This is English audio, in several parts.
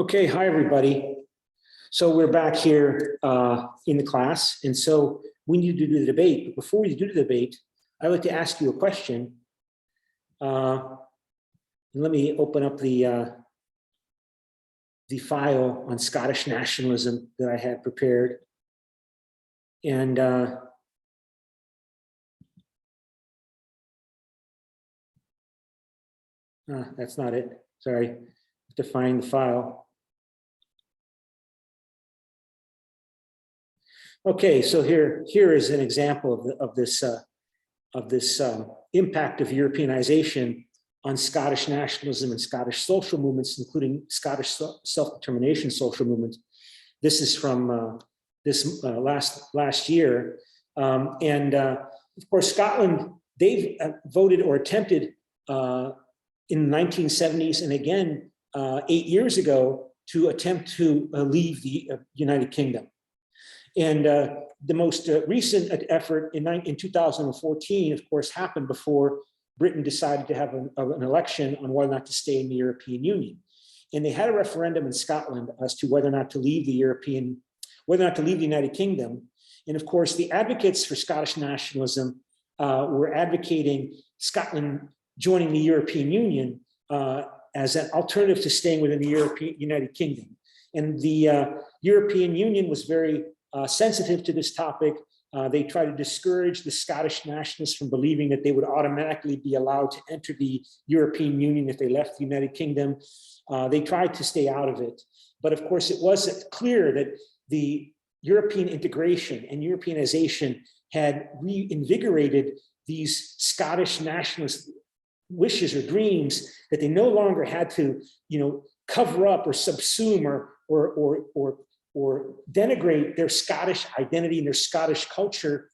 Okay, hi everybody. So we're back here in the class, and so we need to do the debate. But before we do the debate, I'd like to ask you a question. And let me open up the file on Scottish nationalism that I had prepared. And that's not it. Sorry, I have to find the file. Okay, so here is an example of this impact of Europeanization on Scottish nationalism and Scottish social movements, including Scottish self-determination social movements. This is from last year, and of course Scotland, they've voted or attempted in the 1970s and again 8 years ago to attempt to leave the United Kingdom. And the most recent effort in 2014, of course, happened before Britain decided to have an election on whether or not to stay in the European Union. And they had a referendum in Scotland as to whether or not to leave the United Kingdom. And of course, the advocates for Scottish nationalism were advocating Scotland joining the European Union as an alternative to staying within the United Kingdom. And the European Union was very sensitive to this topic. They tried to discourage the Scottish nationalists from believing that they would automatically be allowed to enter the European Union if they left the United Kingdom. They tried to stay out of it. But of course, it was clear that the European integration and Europeanization had reinvigorated these Scottish nationalist wishes or dreams that they no longer had to, cover up or subsume or denigrate their Scottish identity and their Scottish culture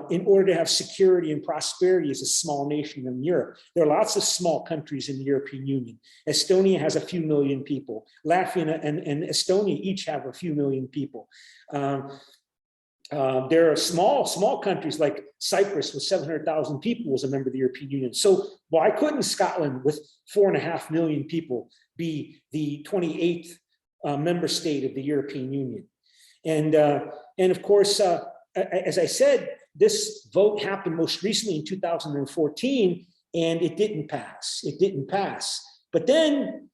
in order to have security and prosperity as a small nation in Europe. There are lots of small countries in the European Union. Estonia has a few million people. Latvia and Estonia each have a few million people. There are small countries like Cyprus with 700,000 people was a member of the European Union. So why couldn't Scotland with 4.5 million people be the 28th member state of the European Union? And of course, as I said, this vote happened most recently in 2014, and it didn't pass. It didn't pass. But then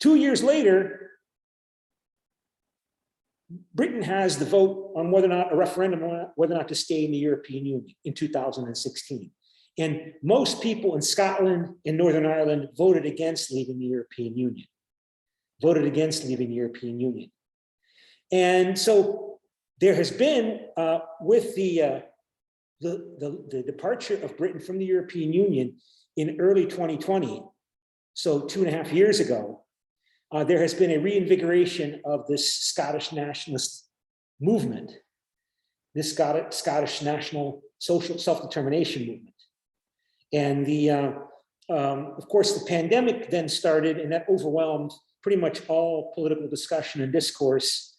2 years later, Britain has the vote on whether or not a referendum on whether or not to stay in the European Union in 2016. And most people in Scotland and Northern Ireland voted against leaving the European Union. Voted against leaving the European Union. And so there has been, with the departure of Britain from the European Union in early 2020, so 2.5 years ago, there has been a reinvigoration of this Scottish nationalist movement, this Scottish national social self-determination movement. And of course, the pandemic then started, and that overwhelmed pretty much all political discussion and discourse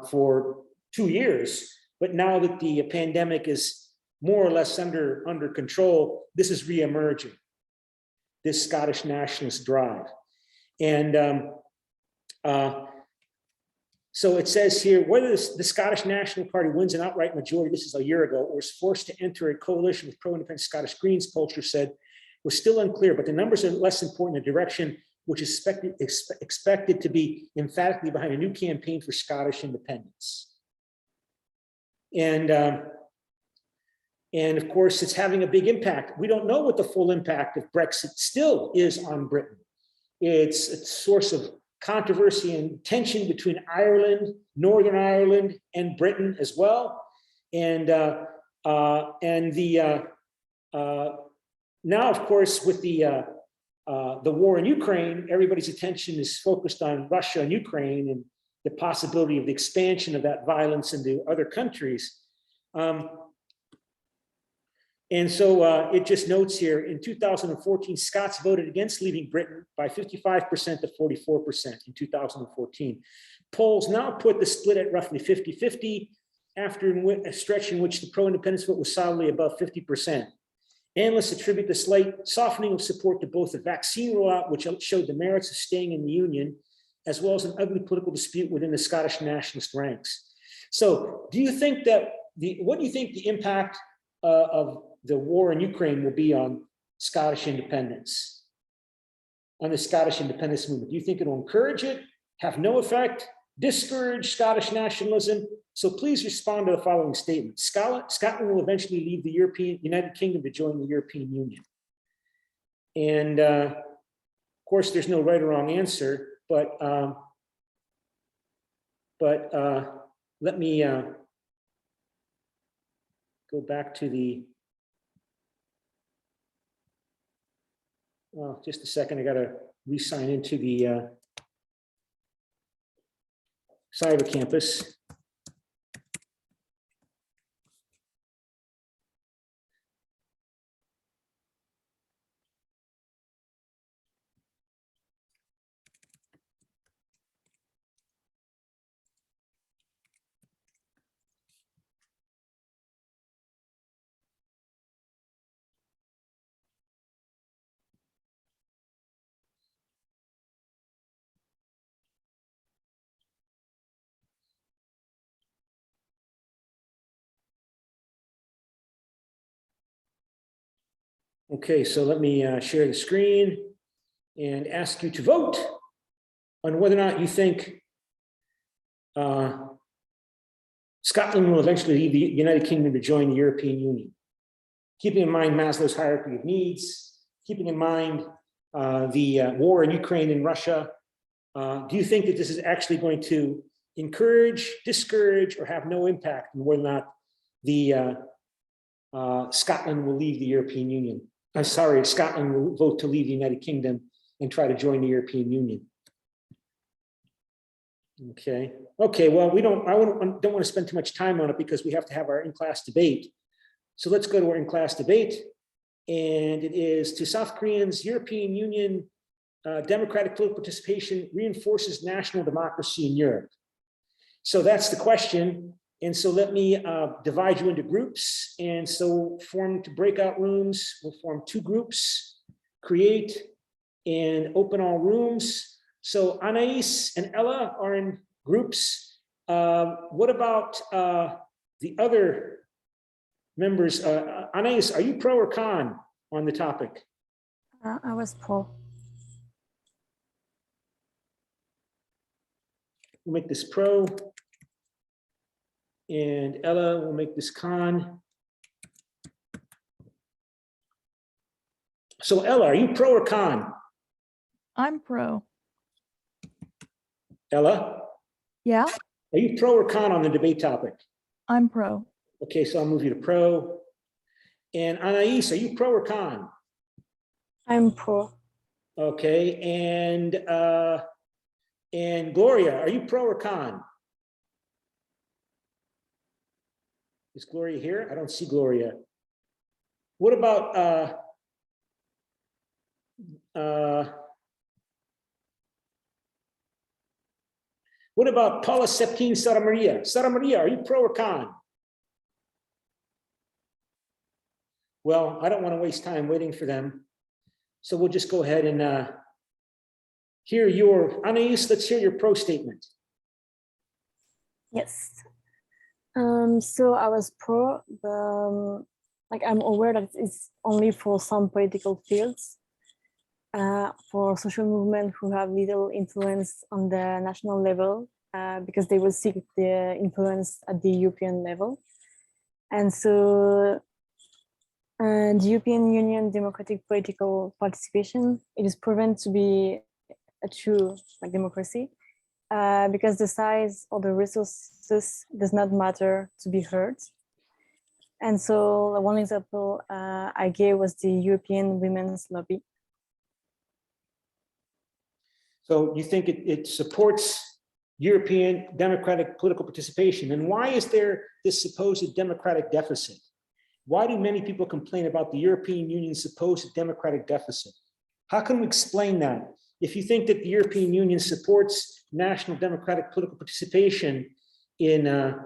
for 2 years. But now that the pandemic is more or less under control, this is reemerging, this Scottish nationalist drive. And so it says here, whether the Scottish National Party wins an outright majority, this is a year ago, or is forced to enter a coalition with pro-independent Scottish Greens, pollsters said, was still unclear, but the numbers are less important. The direction which is expected to be emphatically behind a new campaign for Scottish independence. And of course, it's having a big impact. We don't know what the full impact of Brexit still is on Britain. It's a source of controversy and tension between Ireland, Northern Ireland, and Britain as well. And now, of course, with the war in Ukraine, everybody's attention is focused on Russia and Ukraine and the possibility of the expansion of that violence into other countries. And so it just notes here, in 2014, Scots voted against leaving Britain by 55% to 44% in 2014. Polls now put the split at roughly 50-50 after a stretch in which the pro-independence vote was solidly above 50%. Analysts attribute the slight softening of support to both the vaccine rollout, which showed the merits of staying in the Union, as well as an ugly political dispute within the Scottish nationalist ranks. So do you think that what do you think the impact of the war in Ukraine will be on Scottish independence, on the Scottish independence movement? Do you think it'll encourage it, have no effect, discourage Scottish nationalism? So please respond to the following statement. Scotland will eventually leave the United Kingdom to join the European Union. And of course, there's no right or wrong answer, but let me go back to the, well, just a second, I gotta re-sign into the cyber campus. Okay, so let me share the screen and ask you to vote on whether or not you think Scotland will eventually leave the United Kingdom to join the European Union. Keeping in mind Maslow's hierarchy of needs, keeping in mind the war in Ukraine and Russia, do you think that this is actually going to encourage, discourage, or have no impact on whether or not the Scotland will leave the European Union? I'm sorry, Scotland will vote to leave the United Kingdom and try to join the European Union. Okay. Okay. Well, I don't want to spend too much time on it because we have to have our in-class debate. So let's go to our in-class debate, and it is: to South Koreans, European Union democratic political participation reinforces national democracy in Europe. So that's the question. And so let me divide you into groups. And so form to breakout rooms. We'll form 2 groups, create and open all rooms. So Anais and Ella are in groups. What about the other members? Anais, are you pro or con on the topic? I was pro. We'll make this pro. And Ella will make this con. So Ella, are you pro or con? I'm pro. Ella? Yeah, Are you pro or con on the debate topic? I'm pro. Okay, so I'll move you to pro. And Anais, are you pro or con? I'm pro. Okay, and Gloria, are you pro or con? Is Gloria here? I don't see Gloria. What about Paula Sepkin Sara Maria? Sara Maria, are you pro or con? Well, I don't want to waste time waiting for them. So we'll just go ahead and hear your, Anais, let's hear your pro statement. Yes. So I was pro, but like I'm aware that it's only for some political fields, for social movement who have little influence on the national level, because they will seek the influence at the European level. And so the European Union democratic political participation, it is proven to be a true democracy, because the size or the resources does not matter to be heard. And so one example I gave was the European Women's Lobby. So you think it supports European democratic political participation? And why is there this supposed democratic deficit? Why do many people complain about the European Union's supposed democratic deficit? How can we explain that? If you think that the European Union supports national democratic political participation in the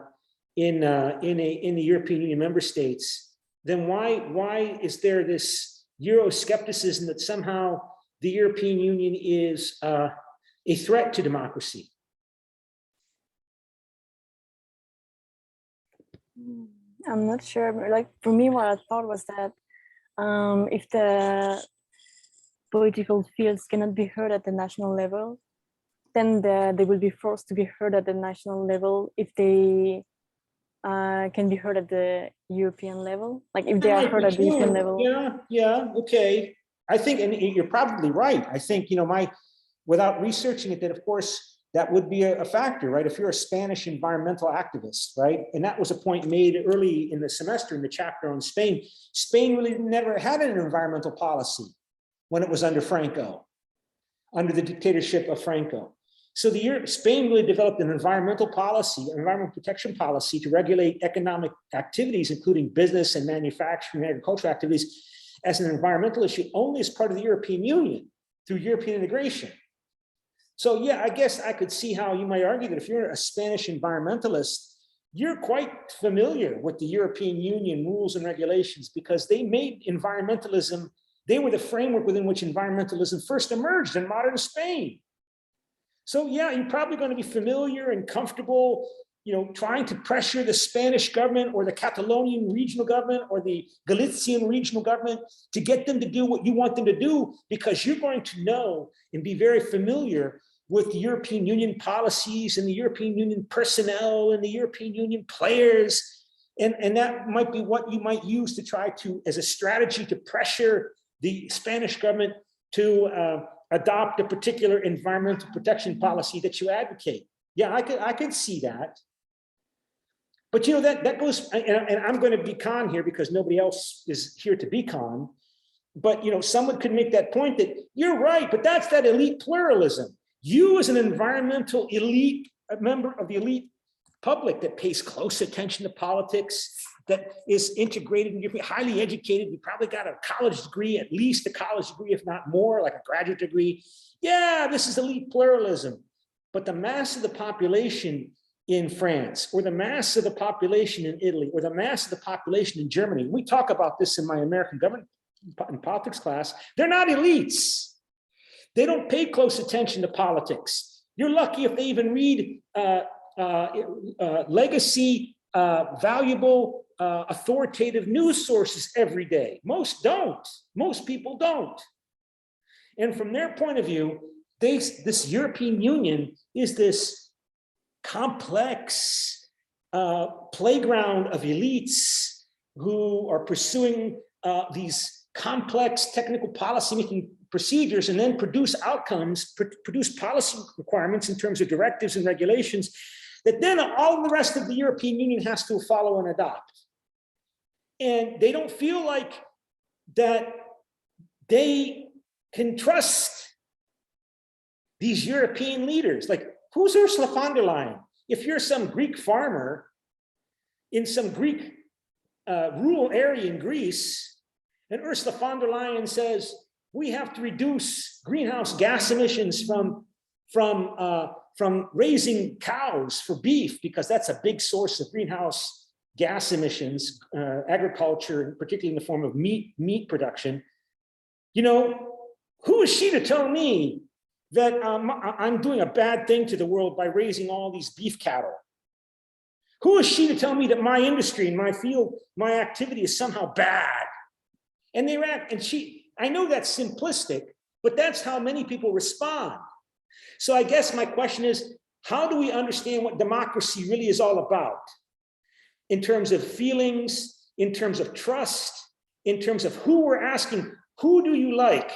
European Union member states, then why is there this Euroscepticism that somehow the European Union is a threat to democracy? I'm not sure. But like for me, what I thought was that if the political fields cannot be heard at the national level, then they will be forced to be heard at the national level if they can be heard at the European level. Like if they are heard at the European level. Yeah, okay. I think, and you're probably right. I think, without researching it, that of course, that would be a factor, right? If you're a Spanish environmental activist, right? And that was a point made early in the semester in the chapter on Spain. Spain really never had an environmental policy when it was under Franco, under the dictatorship of Franco. So Spain really developed an environmental policy, environmental protection policy to regulate economic activities, including business and manufacturing and agricultural activities, as an environmental issue only as part of the European Union through European integration. So yeah, I guess I could see how you might argue that if you're a Spanish environmentalist, you're quite familiar with the European Union rules and regulations because they made environmentalism, they were the framework within which environmentalism first emerged in modern Spain. So yeah, you're probably going to be familiar and comfortable, trying to pressure the Spanish government or the Catalonian regional government or the Galician regional government to get them to do what you want them to do, because you're going to know and be very familiar with the European Union policies and the European Union personnel and the European Union players. And that might be what you might use to try to, as a strategy to pressure the Spanish government to adopt a particular environmental protection policy that you advocate. Yeah, I could see that. But that goes, and I'm going to be con here because nobody else is here to be con. But someone could make that point that you're right, but that's that elite pluralism. You as an environmental elite, a member of the elite public that pays close attention to politics, that is integrated and you're highly educated, you probably got a college degree, at least a college degree, if not more, like a graduate degree. Yeah, this is elite pluralism. But the mass of the population in France, or the mass of the population in Italy, or the mass of the population in Germany, we talk about this in my American government and politics class, they're not elites. They don't pay close attention to politics. You're lucky if they even read legacy, valuable, authoritative news sources every day. Most don't. Most people don't. And from their point of view, this European Union is this complex playground of elites who are pursuing these complex technical policy-making procedures and then produce outcomes, produce policy requirements in terms of directives and regulations that then all the rest of the European Union has to follow and adopt. And they don't feel like that they can trust these European leaders. Like, who's Ursula von der Leyen? If you're some Greek farmer in some Greek rural area in Greece, and Ursula von der Leyen says, we have to reduce greenhouse gas emissions from raising cows for beef, because that's a big source of greenhouse gas emissions, agriculture, particularly in the form of meat production. Who is she to tell me that I'm doing a bad thing to the world by raising all these beef cattle? Who is she to tell me that my industry and my field, my activity is somehow bad? And they react, and I know that's simplistic, but that's how many people respond. So I guess my question is, how do we understand what democracy really is all about? In terms of feelings, in terms of trust, in terms of who we're asking, who do you like?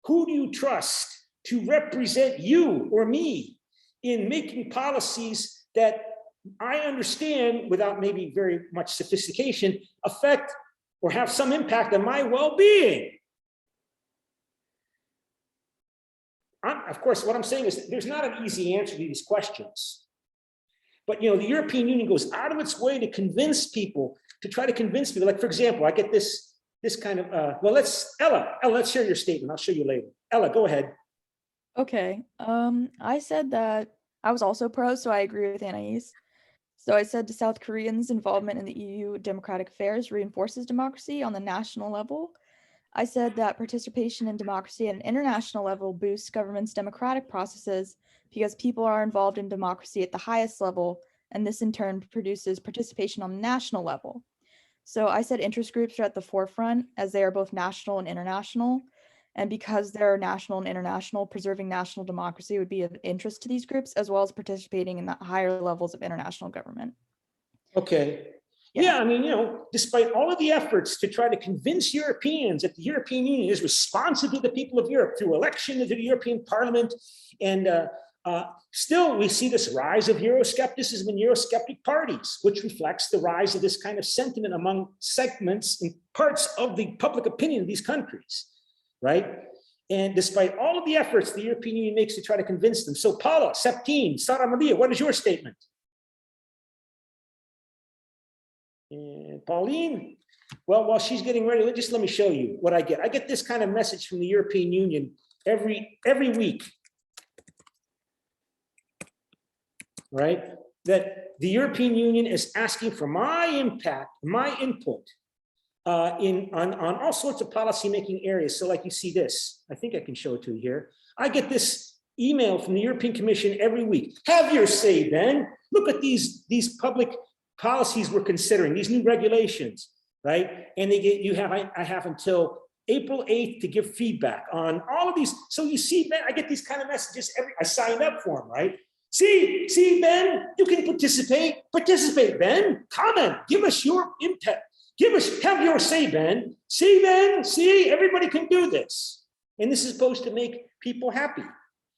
Who do you trust to represent you or me in making policies that I understand, without maybe very much sophistication, affect or have some impact on my well-being? Of course, what I'm saying is there's not an easy answer to these questions. But the European Union goes out of its way to convince people, like, for example, I get this kind of, well, Ella, let's share your statement. I'll show you later. Ella, go ahead. Okay. I said that I was also pro, so I agree with Anais. So I said the South Koreans' involvement in the EU democratic affairs reinforces democracy on the national level. I said that participation in democracy at an international level boosts governments' democratic processes because people are involved in democracy at the highest level, and this in turn produces participation on the national level. So I said interest groups are at the forefront as they are both national and international. And because they're national and international, preserving national democracy would be of interest to these groups, as well as participating in the higher levels of international government. Okay. Yeah. Yeah, I mean, despite all of the efforts to try to convince Europeans that the European Union is responsive to the people of Europe through election into the European Parliament, and still we see this rise of Euroscepticism and Eurosceptic parties, which reflects the rise of this kind of sentiment among segments and parts of the public opinion of these countries, right? And despite all of the efforts the European Union makes to try to convince them. So Paula, Septine, Sara Maria, what is your statement? And Pauline, well, while she's getting ready, just let me show you what I get. I get this kind of message from the European Union every week, right? That the European Union is asking for my impact, my input on all sorts of policy-making areas. So like you see this, I think I can show it to you here. I get this email from the European Commission every week. Have your say, Ben. Look at these public policies we're considering, these new regulations, right? And I have until April 8th to give feedback on all of these. So you see, Ben, I get these kind of messages I signed up for them, right? See, Ben, you can participate, Ben, comment, give us your impact, have your say, Ben, see, everybody can do this. And this is supposed to make people happy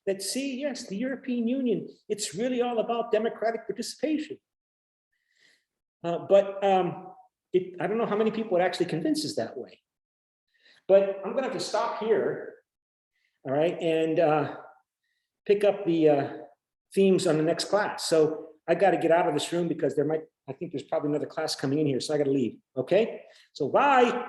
that yes, the European Union, it's really all about democratic participation. But I don't know how many people it actually convinces that way. But I'm going to have to stop here, all right, and pick up the themes on the next class. So I got to get out of this room because I think there's probably another class coming in here, so I got to leave, okay? So bye.